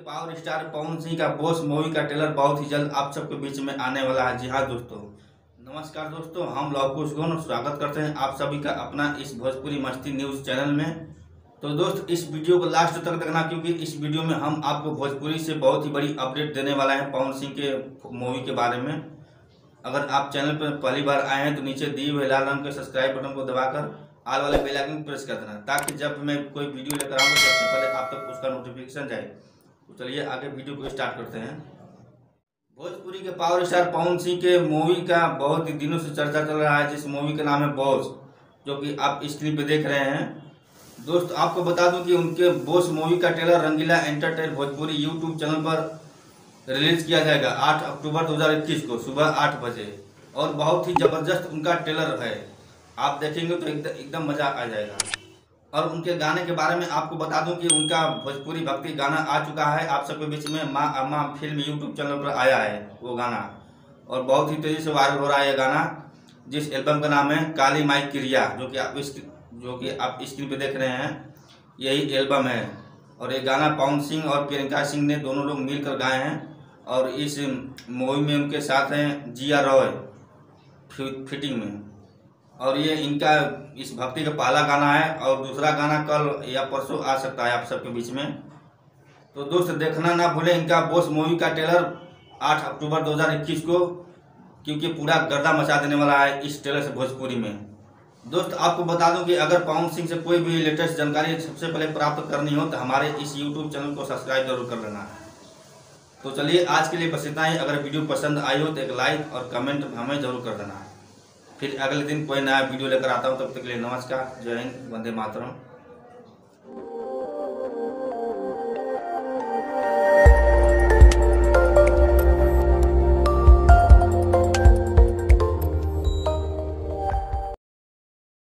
Power star Pawan Singh का boss movie का trailer बहुत ही जल्द आप सबके बीच में आने वाला है। जी हाँ दोस्तों, नमस्कार दोस्तों, हम लवकुश गौन स्वागत करते हैं आप सभी का अपना इस भोजपुरी मस्ती न्यूज चैनल में। तो दोस्त इस वीडियो को लास्ट तक देखना, क्योंकि इस वीडियो में हम आपको भोजपुरी से बहुत ही बड़ी अपडेट देने वाला है पवन सिंह के मूवी के बारे में। अगर आप चैनल पर पहली बार आए हैं तो नीचे दिए हुए लाल रंग के सब्सक्राइब बटन को दबाकर आल वाले बेल आइकन प्रेस कर देना, ताकि जब मैं कोई वीडियो लेकर आऊँ तो सबसे पहले आप तक उसका नोटिफिकेशन जाए। तो चलिए आगे वीडियो को स्टार्ट करते हैं। भोजपुरी के पावर स्टार पवन सिंह के मूवी का बहुत ही दिनों से चर्चा चल रहा है, जिस मूवी का नाम है बॉस, जो कि आप स्क्रीन पे देख रहे हैं। दोस्त आपको बता दूं कि उनके बॉस मूवी का ट्रेलर रंगीला एंटरटेन भोजपुरी यूट्यूब चैनल पर रिलीज किया जाएगा 8 अक्टूबर 2021 को सुबह 8 बजे। और बहुत ही जबरदस्त उनका ट्रेलर है, आप देखेंगे तो एकदम मजा आ जाएगा। और उनके गाने के बारे में आपको बता दूं कि उनका भोजपुरी भक्ति गाना आ चुका है आप सबके बीच में। माँ अम्मा फिल्म यूट्यूब चैनल पर आया है वो गाना, और बहुत ही तेजी से वायरल हो रहा है ये गाना, जिस एल्बम का नाम है काली माई क्रिया, जो कि आप स्क्रीन पे देख रहे हैं, यही एल्बम है। और ये गाना पवन सिंह और प्रियंका सिंह ने दोनों लोग मिलकर गाए हैं। और इस मूवी में उनके साथ हैं जिया रॉय फिटिंग में। और ये इनका इस भक्ति का पहला गाना है, और दूसरा गाना कल या परसों आ सकता है आप सबके बीच में। तो दोस्त देखना ना भूलें इनका बॉस मूवी का ट्रेलर 8 अक्टूबर 2021 को, क्योंकि पूरा गर्दा मचा देने वाला है इस ट्रेलर से भोजपुरी में। दोस्त आपको बता दूं कि अगर पवन सिंह से कोई भी लेटेस्ट जानकारी सबसे पहले प्राप्त करनी हो तो हमारे इस यूट्यूब चैनल को सब्सक्राइब जरूर कर लेना है। तो चलिए आज के लिए बस इतना ही। अगर वीडियो पसंद आई हो तो एक लाइक और कमेंट हमें जरूर कर देना है। फिर अगले दिन कोई नया वीडियो लेकर आता हूँ, तब तक के लिए नमस्कार, जय हिंद, वंदे मातरम।